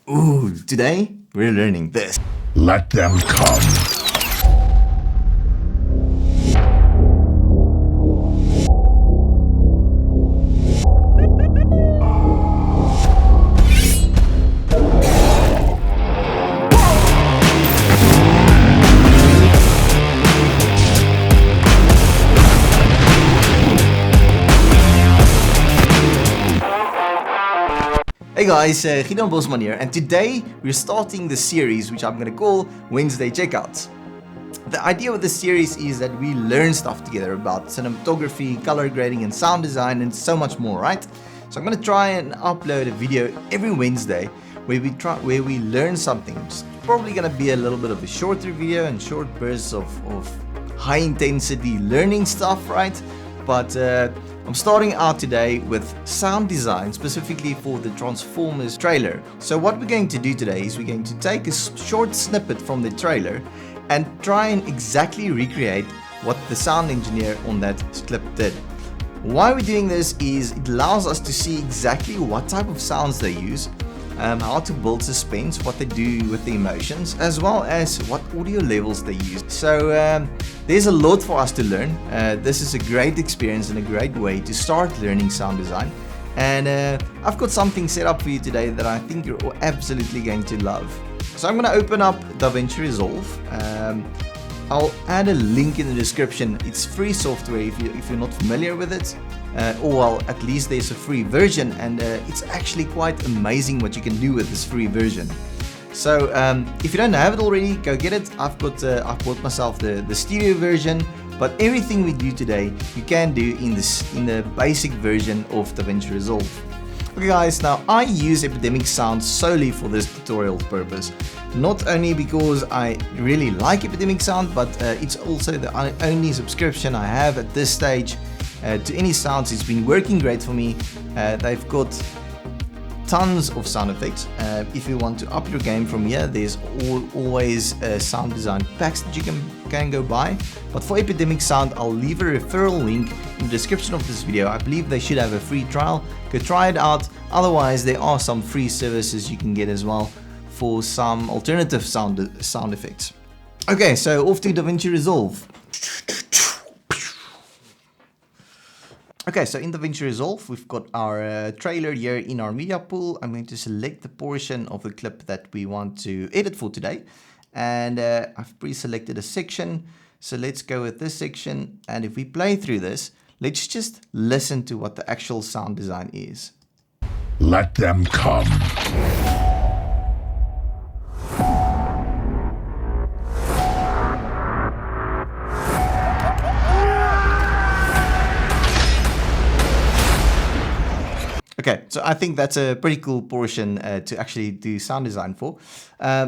Ooh, today we're learning this. Let them come. Hey guys, Gideon Bosman here, and today we're starting the series which I'm gonna call Wednesday Checkouts. The idea with this series is that we learn stuff together about cinematography, color grading, and sound design, and so much more, right? So I'm gonna try and upload a video every Wednesday where we learn something. It's probably gonna be a little bit of a shorter video and short bursts of high intensity learning stuff, right? But I'm starting out today with sound design, specifically for the Transformers trailer. So what we're going to do today is we're going to take a short snippet from the trailer and try and exactly recreate what the sound engineer on that clip did. Why we're doing this is it allows us to see exactly what type of sounds they use, how to build suspense, what they do with the emotions, as well as what audio levels they use. So there's a lot for us to learn. This is a great experience and a great way to start learning sound design. And I've got something set up for you today that I think you're absolutely going to love. So I'm going to open up Davinci Resolve. I'll add a link in the description. It's free software if you're not familiar with it. Or well, at least there's a free version, and it's actually quite amazing what you can do with this free version. So if you don't have it already, go get it. I've bought myself the studio version, but everything we do today you can do in the basic version of Davinci Resolve. Okay guys, now I use Epidemic Sound solely for this tutorial purpose. Not only because I really like Epidemic Sound, but it's also the only subscription I have at this stage to any sounds. It's been working great for me. They've got tons of sound effects. If you want to up your game from here, there's always sound design packs that you can go buy. But for Epidemic Sound, I'll leave a referral link in the description of this video. I believe they should have a free trial. Go try it out. Otherwise, there are some free services you can get as well for some alternative sound effects. Okay, so off to Davinci Resolve. Okay, so in Davinci Resolve, we've got our trailer here in our media pool. I'm going to select the portion of the clip that we want to edit for today. And I've pre-selected a section. So let's go with this section. And if we play through this, let's just listen to what the actual sound design is. Let them come. Okay, so I think that's a pretty cool portion to actually do sound design for.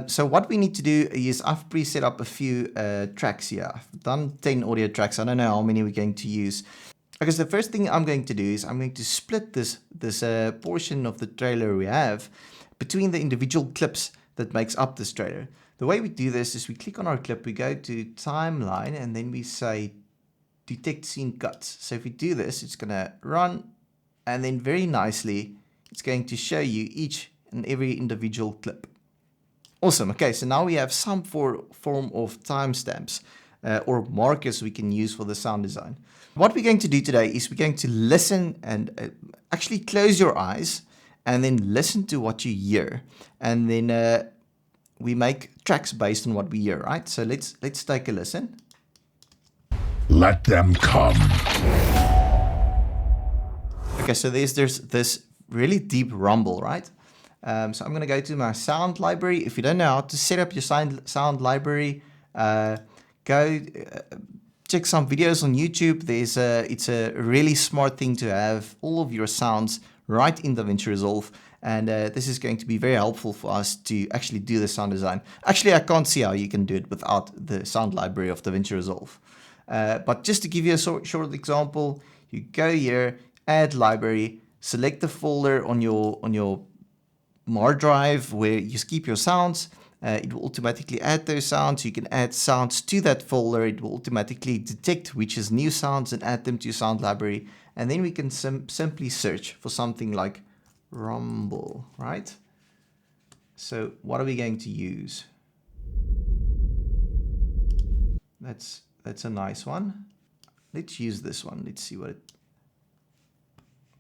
So what we need to do is I've pre-set up a few tracks here. I've done 10 audio tracks. I don't know how many we're going to use. Because the first thing I'm going to do is I'm going to split this portion of the trailer we have between the individual clips that makes up this trailer. The way we do this is we click on our clip, we go to timeline, and then we say detect scene cuts. So if we do this, it's going to run. And then very nicely, it's going to show you each and every individual clip. Awesome. Okay, so now we have some form of timestamps or markers we can use for the sound design. What we're going to do today is we're going to listen and actually close your eyes and then listen to what you hear. And then we make tracks based on what we hear, right? So let's take a listen. Let them come. Okay, so there's this really deep rumble, right? So I'm going to go to my sound library. If you don't know how to set up your sound library, go check some videos on YouTube. It's a really smart thing to have all of your sounds right in Davinci Resolve. And this is going to be very helpful for us to actually do the sound design. Actually, I can't see how you can do it without the sound library of Davinci Resolve. But just to give you a short example, you go here, add library, select the folder on your hard drive where you keep your sounds. It will automatically add those sounds. You can add sounds to that folder. It will automatically detect which is new sounds and add them to your sound library. And then we can simply search for something like rumble, right? So what are we going to use? That's a nice one. Let's use this one. Let's see what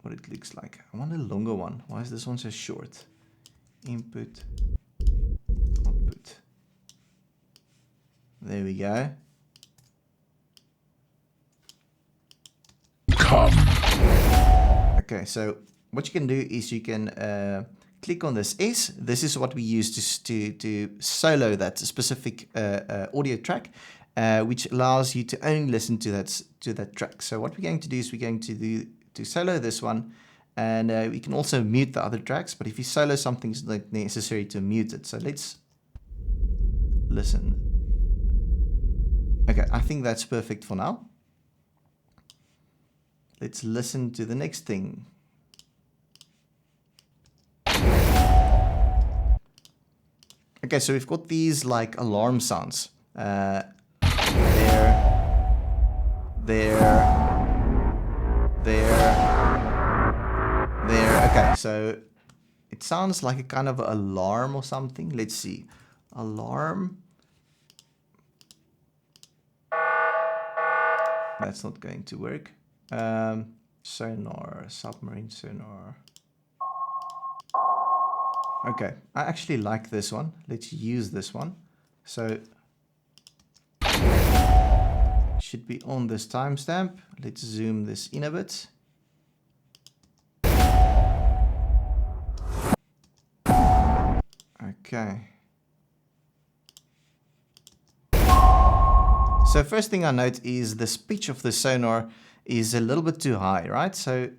it looks like. I want a longer one. Why is this one so short? Input, output. There we go. Come. Okay, so what you can do is you can click on this S. This is what we use to solo that specific audio track, which allows you to only listen to that track. So what we're going to do is we're going to solo this one, and we can also mute the other tracks. But if you solo something, it's not necessary to mute it. So let's listen. Okay, I think that's perfect for now. Let's listen to the next thing. Okay, so we've got these like alarm sounds. There. Okay, so it sounds like a kind of alarm or something. Let's see. Alarm. That's not going to work. Sonar, submarine sonar. Okay, I actually like this one. Let's use this one. So should be on this timestamp. Let's zoom this in a bit. Okay. So first thing I note is the pitch of the sonar is a little bit too high, right? So,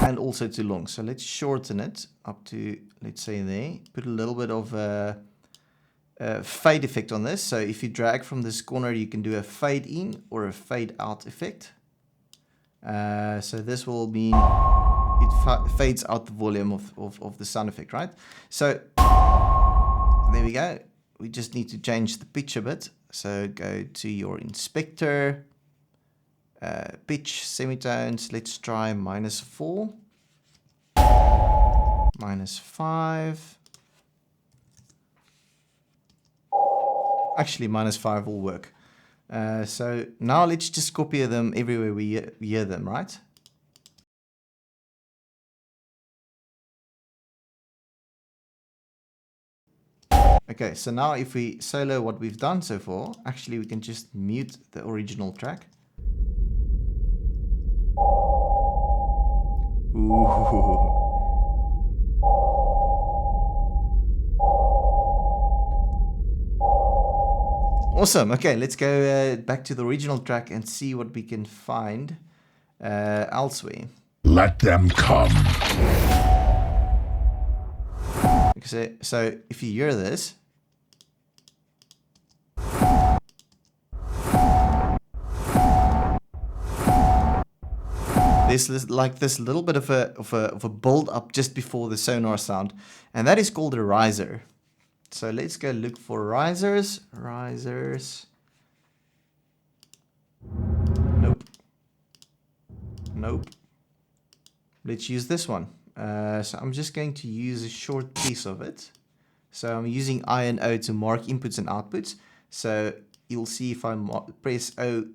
and also too long. So let's shorten it up to, let's say there. Put a little bit of a fade effect on this. So if you drag from this corner, you can do a fade in or a fade out effect. So this will mean it fades out the volume of the sound effect, right? So there we go. We just need to change the pitch a bit. So go to your inspector, pitch, semitones. Let's try -4, -5. Actually, -5 will work. So now let's just copy them everywhere we hear them, right? Okay, so now if we solo what we've done so far, actually we can just mute the original track. Ooh. Awesome. Okay, let's go back to the original track and see what we can find elsewhere. Let them come. So if you hear this, there's like this little bit of a build up just before the sonar sound, and that is called a riser. So let's go look for risers. Risers. Nope. Nope. Let's use this one. So I'm just going to use a short piece of it. So I'm using I and O to mark inputs and outputs. So you'll see if I press O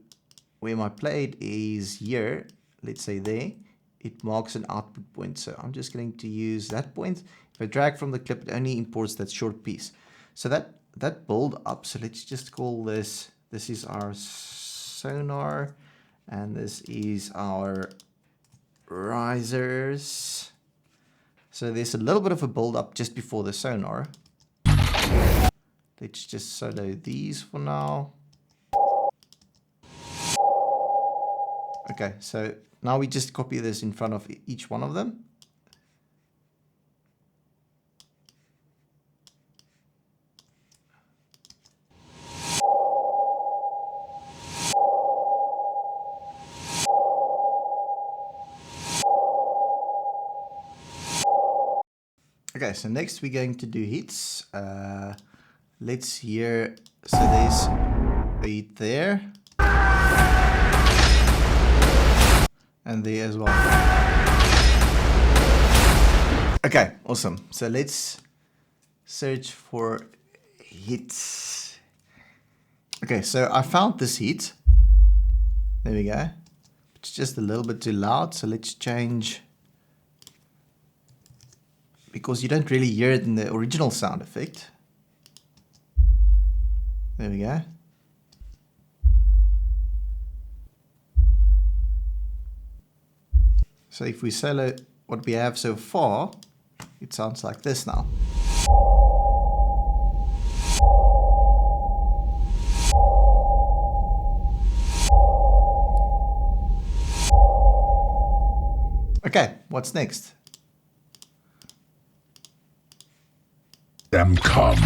where my plate is here, let's say there, it marks an output point. So I'm just going to use that point. If I drag from the clip, it only imports that short piece. So that build up. So let's just call this is our sonar, and this is our risers. So there's a little bit of a build up just before the sonar. Let's just solo these for now. Okay, so now we just copy this in front of each one of them. Okay, so next we're going to do hits. Let's hear, so there's a hit there. And there as well. Okay, awesome. So let's search for hits. Okay, so I found this hit. There we go. It's just a little bit too loud, so let's change, because you don't really hear it in the original sound effect. There we go. So if we solo what we have so far, it sounds like this now. Okay, what's next? Them come.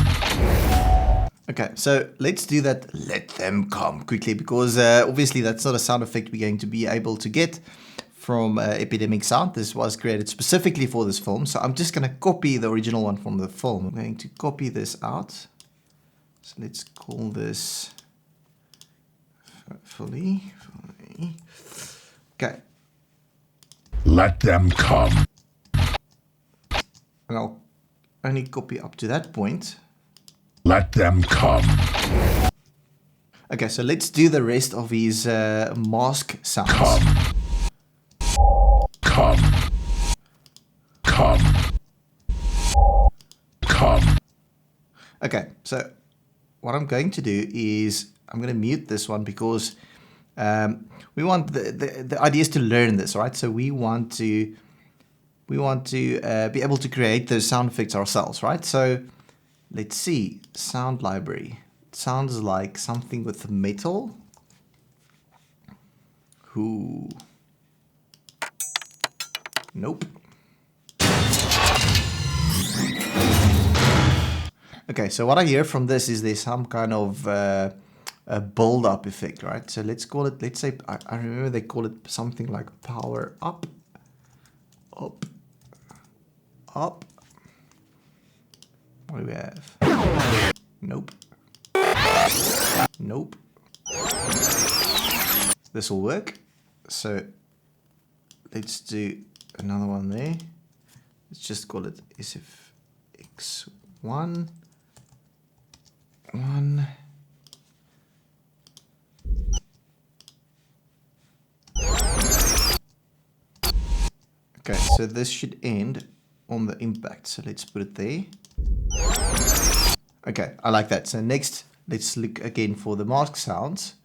Okay, so let's do that. Let them come quickly, because obviously that's not a sound effect we're going to be able to get from Epidemic Sound. This was created specifically for this film, so I'm just going to copy the original one from the film. I'm going to copy this out. So let's call this fully. Okay. Let them come. And I'll only copy up to that point. Let them come. Okay, so let's do the rest of his mask sounds. Come. Come. Come. Okay, so what I'm going to do is I'm going to mute this one, because we want the idea is to learn this, right? So we want to be able to create those sound effects ourselves, right? So let's see, sound library. It sounds like something with metal. Who? Nope. Okay, so what I hear from this is there's some kind of a build-up effect, right? So let's call it, let's say, I remember they call it something like power up. Up. Up. What do we have? Nope. Nope. This will work. So let's do another one there. Let's just call it SFX1. 1. Okay, so this should end on the impact. So let's put it there. Okay, I like that. So next, let's look again for the mask sounds.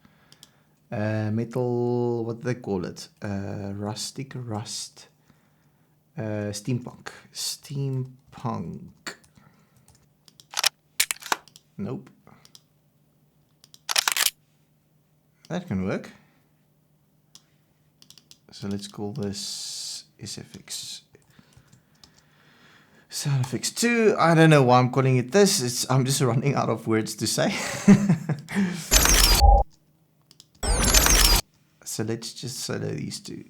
Metal, what do they call it? Rustic, rust. Steampunk. Steampunk. Nope. That can work. So let's call this SFX. Sound effects 2. I don't know why I'm calling it this. I'm just running out of words to say. So let's just solo these two.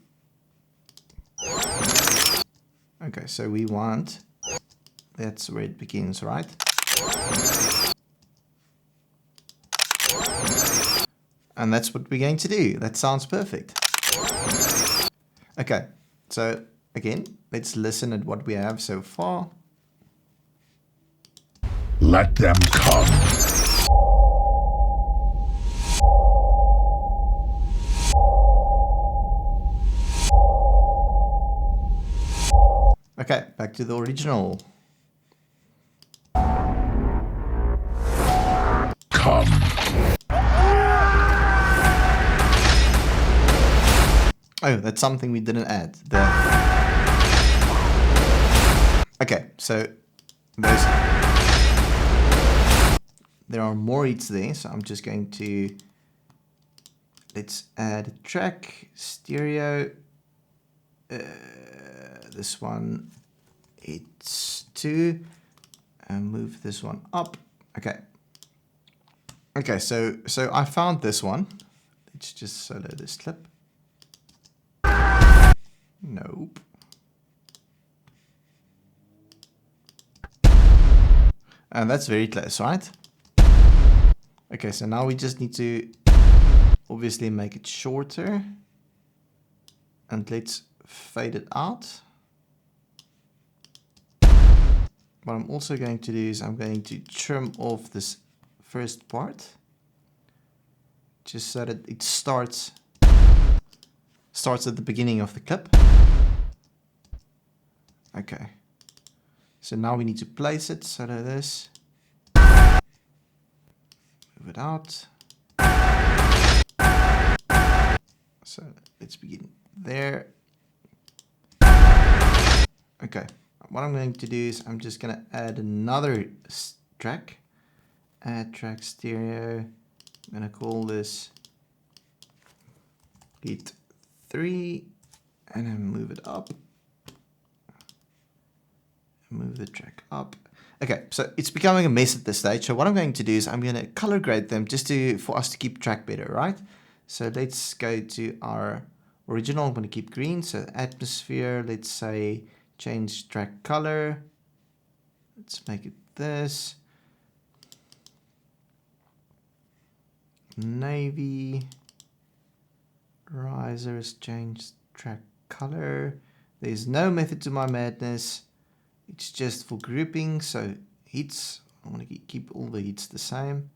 Okay, so we want, that's where it begins, right? And that's what we're going to do. That sounds perfect. Okay, so again, let's listen at what we have so far. Let them come. Okay, back to the original. Come. Oh, that's something we didn't add. Okay, so there are more hits there, so I'm just going to, let's add a track, stereo, this one, it's 2, and move this one up. Okay. Okay, so I found this one. Let's just solo this clip. Nope. And that's very close, right? Okay, so now we just need to obviously make it shorter. And let's fade it out. what I'm also going to do is I'm going to trim off this first part, just so that it starts at the beginning of the clip. Okay. So now we need to place it so that this, move it out. So let's begin there. Okay, what I'm going to do is I'm just going to add another track. Add track stereo. I'm going to call this hit 3 and then move it up. Move the track up. Okay, so it's becoming a mess at this stage. So what I'm going to do is I'm going to color grade them just for us to keep track better, right? So let's go to our original. I'm going to keep green. So atmosphere, let's say change track color. Let's make it this. Navy. Risers, change track color. There's no method to my madness. It's just for grouping. So heats, I want to keep all the heats the same.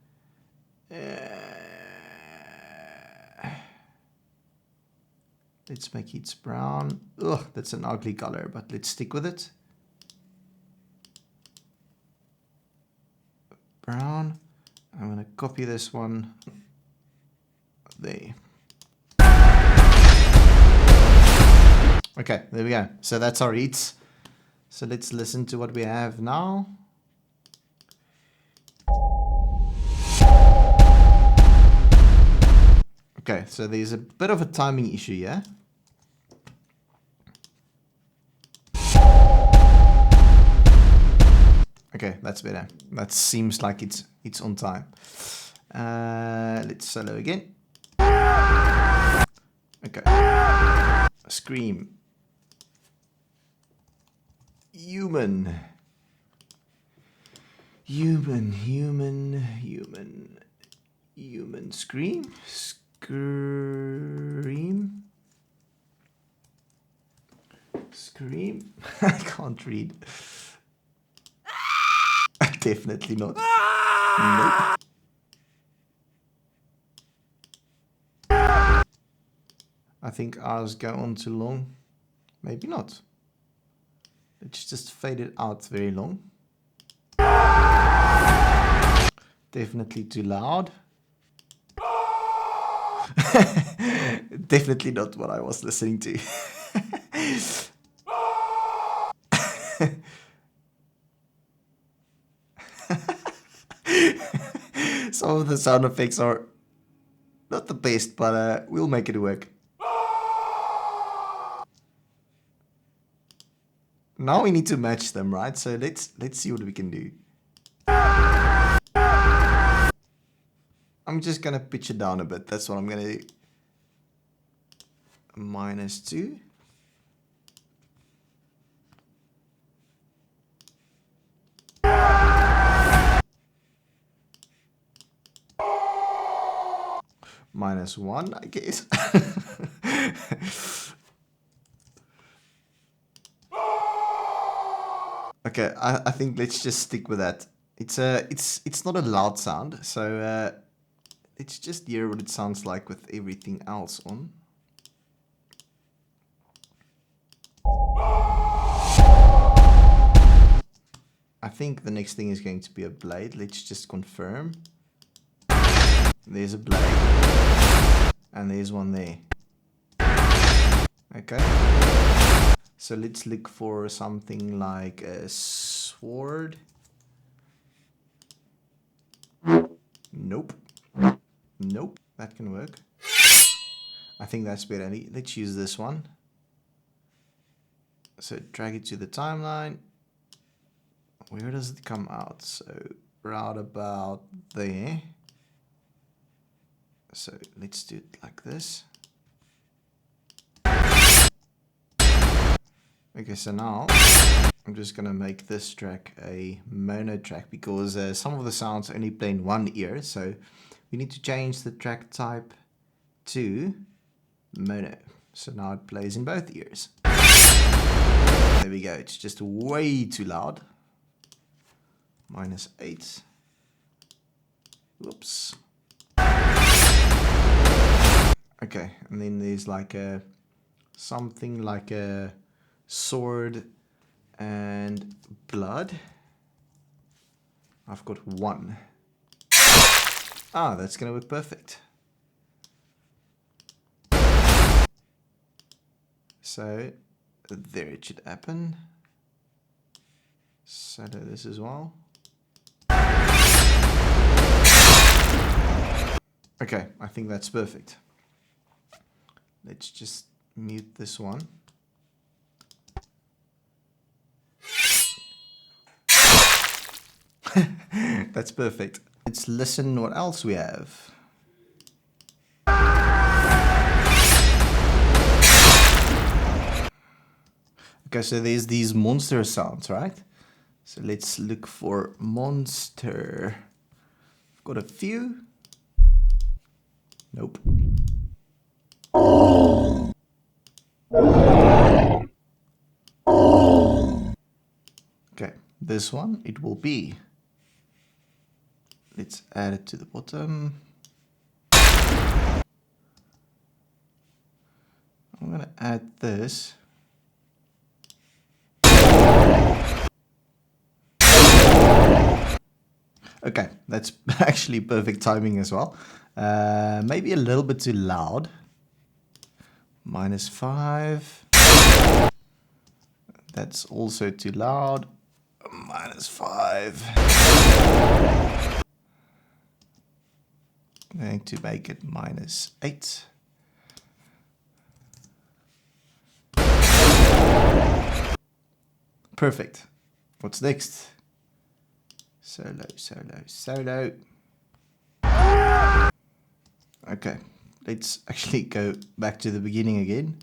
Let's make heats brown. Ugh, that's an ugly color, but let's stick with it. Brown. I'm going to copy this one there. Okay, there we go. So that's our heats. So let's listen to what we have now. Okay, so there's a bit of a timing issue here. Okay, that's better. That seems like it's on time. Let's solo again. Okay. Scream. Human. Human. Scream. Scream. I can't read. Definitely not. Nope. I think ours go on too long. Maybe not. Let's just fade it out very long. Definitely too loud. Definitely not what I was listening to. Some of the sound effects are not the best, but we'll make it work. Now we need to match them, right? So let's see what we can do. I'm just gonna pitch it down a bit. That's what I'm gonna do. -2. -1, I guess. Okay, I think let's just stick with that. It's not a loud sound, so let's just hear what it sounds like with everything else on. I think the next thing is going to be a blade. Let's just confirm. There's a blade. And there's one there. Okay. So let's look for something like a sword. Nope. Nope. That can work. I think that's better. Let's use this one. So drag it to the timeline. Where does it come out? So right about there. So let's do it like this. Okay, so now I'm just gonna make this track a mono track because some of the sounds only play in one ear, so we need to change the track type to mono. So now it plays in both ears. There we go, it's just way too loud. -8. Whoops. Okay, and then there's like a something like a sword and blood. I've got 1. Ah, that's gonna work perfect. So there it should happen. So do this as well. Okay, I think that's perfect. Let's just mute this one. That's perfect. Let's listen what else we have. Okay, so there's these monster sounds, right? So let's look for monster. I've got a few. Nope. Okay, this one, it will be. Let's add it to the bottom. I'm gonna add this. Okay, that's actually perfect timing as well. Maybe a little bit too loud. -5. That's also too loud. -5. I'm going to make it -8. Perfect. What's next? Solo, solo, solo. Okay, let's actually go back to the beginning again.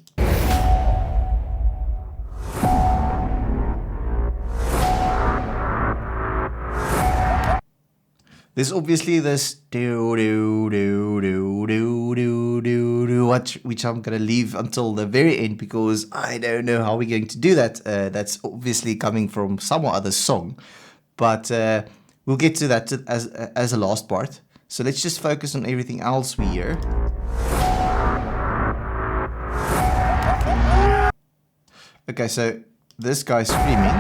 There's obviously this do do do do do do do do which I'm gonna leave until the very end because I don't know how we're going to do that. That's obviously coming from some other song, but we'll get to that as a last part. So let's just focus on everything else we hear. Okay, so this guy screaming.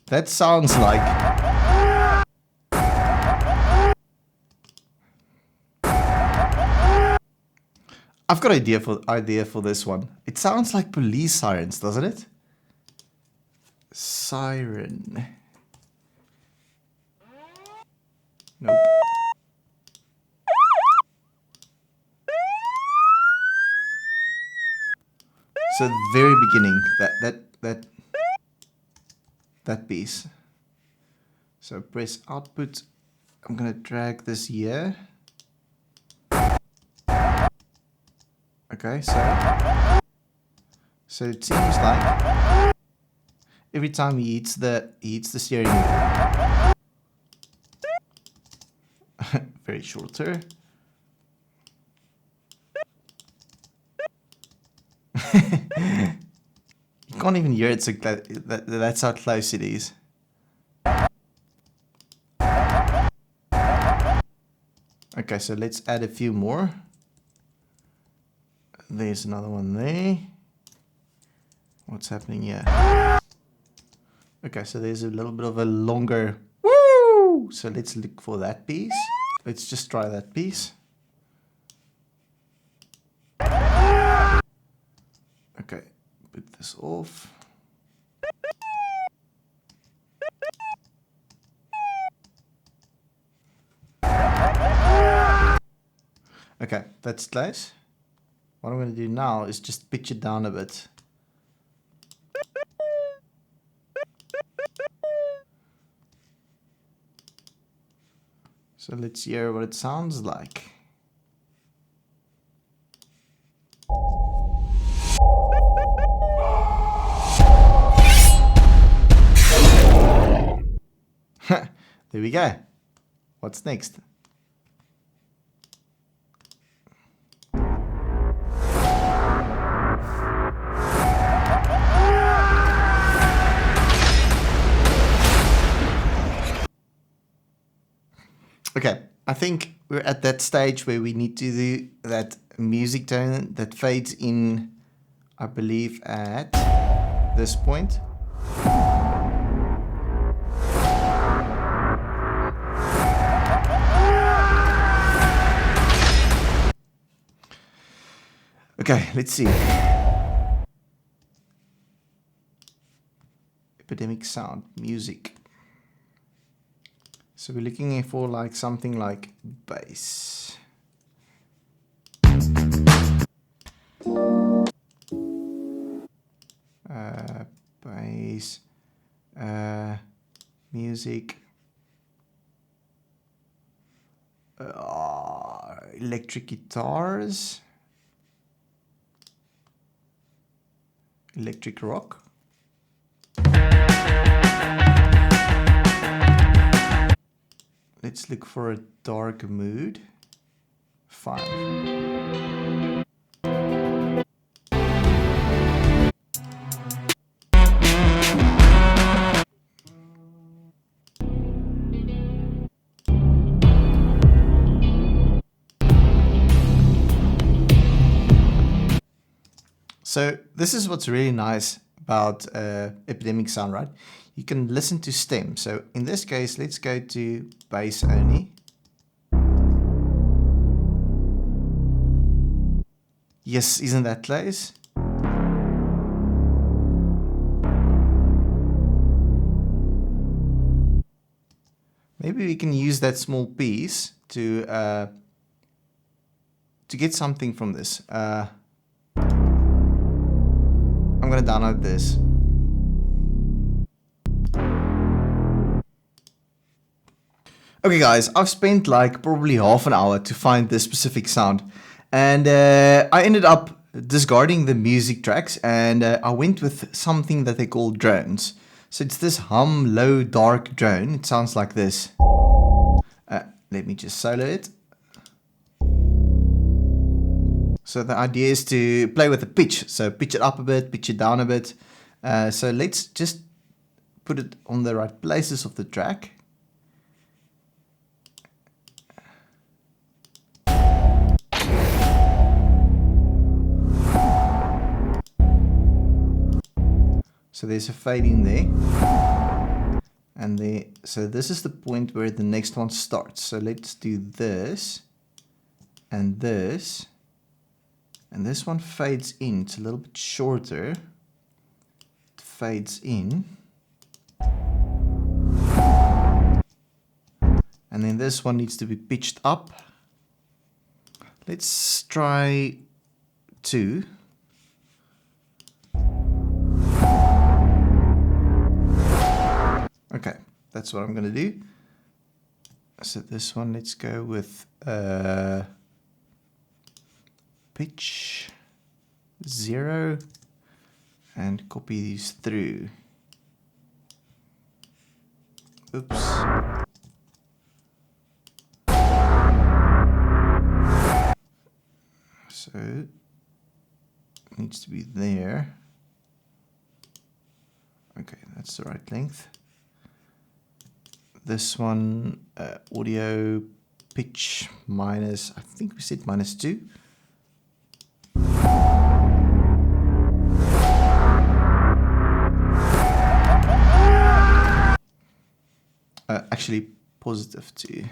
That sounds like. I've got an idea for this one. It sounds like police sirens, doesn't it? Siren. Nope. So the very beginning, that piece. So press output. I'm gonna drag this here. Okay, so it seems like every time he hits the steering wheel. Very shorter. You can't even hear it, so that's how close it is. Okay, so let's add a few more. There's another one there. What's happening here? Okay, so there's a little bit of a longer woo! So let's look for that piece. Let's just try that piece. Okay, put this off. Okay, that's close. What I'm going to do now is just pitch it down a bit. So let's hear what it sounds like. There we go. What's next? Okay, I think we're at that stage where we need to do that music tone that fades in, I believe, at this point. Okay, let's see. Epidemic sound, music. So we're looking for like something like bass. Bass, music, electric guitars, electric rock. Let's look for a dark mood. 5. So this is what's really nice about epidemic sound, right? You can listen to stem. So in this case, let's go to bass only. Yes, isn't that close? Maybe we can use that small piece to get something from this. I'm gonna download this. Okay guys, I've spent like probably half an hour to find this specific sound, and I ended up discarding the music tracks, and I went with something that they call drones. So it's this hum low dark drone. It sounds like this. Let me just solo it. So the idea is to play with the pitch. So pitch it up a bit, pitch it down a bit. So let's just put it on the right places of the track. So there's a fade in there. And there, so this is the point where the next one starts. So let's do this and this. And this one fades in. It's a little bit shorter. It fades in. And then this one needs to be pitched up. Let's try 2. Okay, that's what I'm going to do. So this one, let's go with pitch 0 and copy these through. Oops. So it needs to be there. Okay, that's the right length. This one, audio pitch minus, I think we said -2. Actually, +2.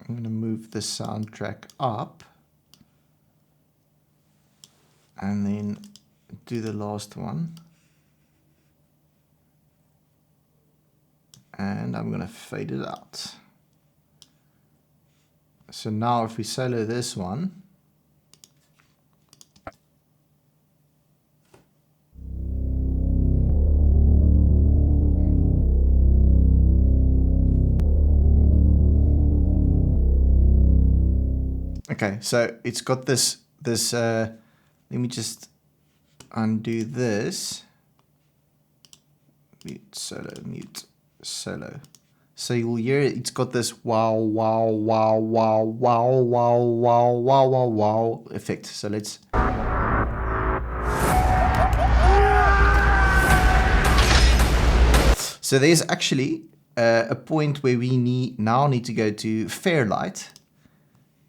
I'm going to move the soundtrack up and then do the last one. And I'm going to fade it out. So now if we solo this one, okay, so it's got this, let me just undo this. Mute, solo, So you'll hear it's got this wow, wow, wow, wow, wow, wow, wow, wow, wow, wow effect. So let's... So there's actually a point where we now need to go to Fairlight.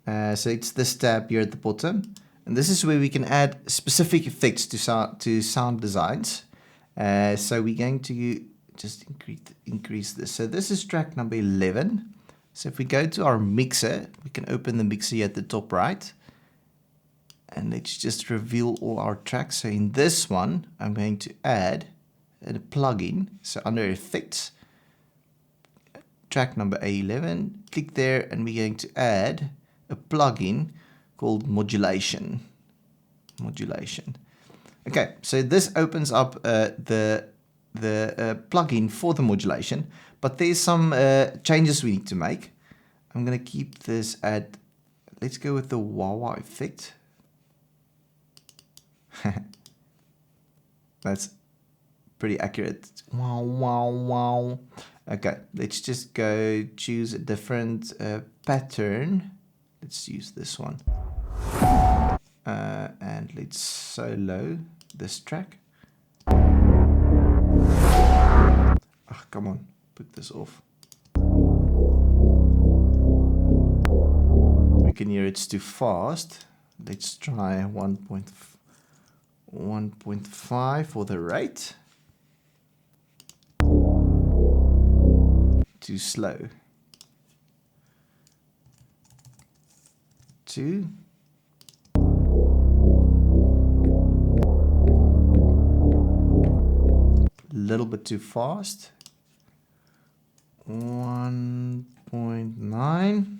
So it's this tab here at the bottom. And this is where we can add specific effects to sound designs. So we're going to just increase this. So this is track number 11. So if we go to our mixer, we can open the mixer here at the top right. And let's just reveal all our tracks. So in this one, I'm going to add a plugin. So under effects, track number A11, click there, and we're going to add a plugin called modulation. Okay, so this opens up the plugin for the modulation, but there's some changes we need to make. I'm gonna keep this at, let's go with the wah-wah effect. That's pretty accurate. Wow, wow, wow. Okay, let's just go choose a different pattern. Let's use this one. And let's solo this track. Oh, come on, put this off. We can hear it's too fast. Let's try 1.5 for the rate. Too slow. 2. A little bit too fast. 1.9.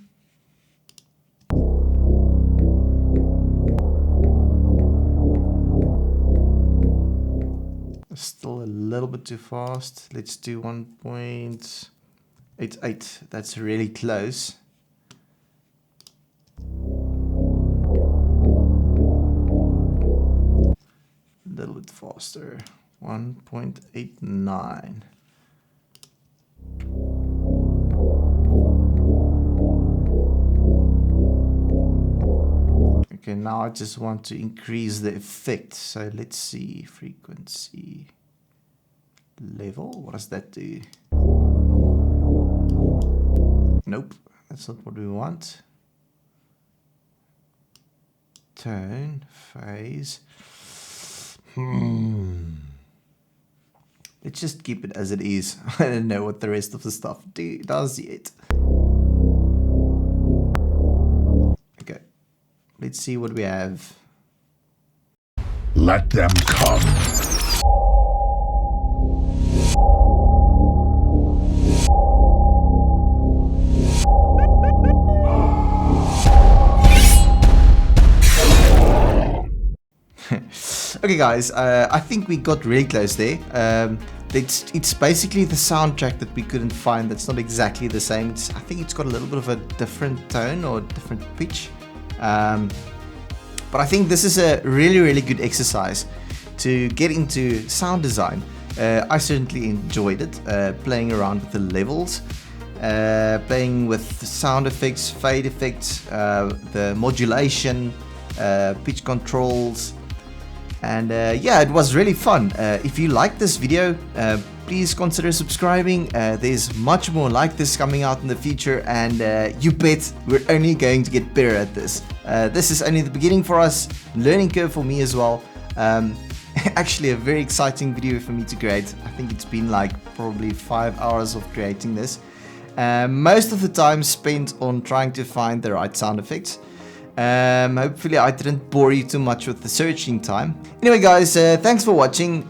Still a little bit too fast. Let's do 1.88. That's really close. A little bit faster. 1.89. Okay, now I just want to increase the effect. So let's see, frequency level. What does that do? Nope, that's not what we want. Tone, phase. Let's just keep it as it is. I don't know what the rest of the stuff does yet. Okay, let's see what we have. Let them come. Okay guys, I think we got really close there. It's basically the soundtrack that we couldn't find. That's not exactly the same. I think it's got a little bit of a different tone or different pitch. But I think this is a really good exercise to get into sound design. I certainly enjoyed it, playing around with the levels, playing with sound effects, fade effects, the modulation, pitch controls. And yeah, it was really fun. If you like this video, please consider subscribing. There's much more like this coming out in the future, and you bet we're only going to get better at this. This is only the beginning for us, learning curve for me as well. Actually a very exciting video for me to create. I think it's been like probably 5 hours of creating this. Most of the time spent on trying to find the right sound effects. Hopefully I didn't bore you too much with the searching time. Anyway guys, thanks for watching.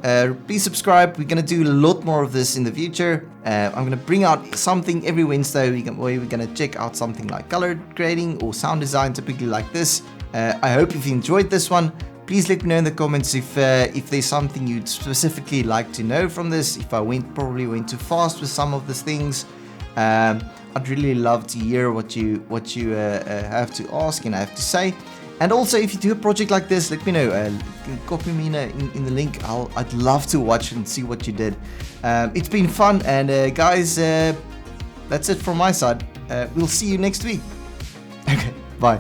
Please subscribe. We're gonna do a lot more of this in the future. I'm gonna bring out something every Wednesday where we're gonna check out something like color grading or sound design, typically like this. I hope if you enjoyed this one, please let me know in the comments if there's something you'd specifically like to know from this. If I probably went too fast with some of these things. I'd really love to hear what you have to ask and have to say. And also, if you do a project like this, let me know. Copy me in the link. I'd love to watch and see what you did. It's been fun, and guys, that's it from my side. We'll see you next week. Okay, bye.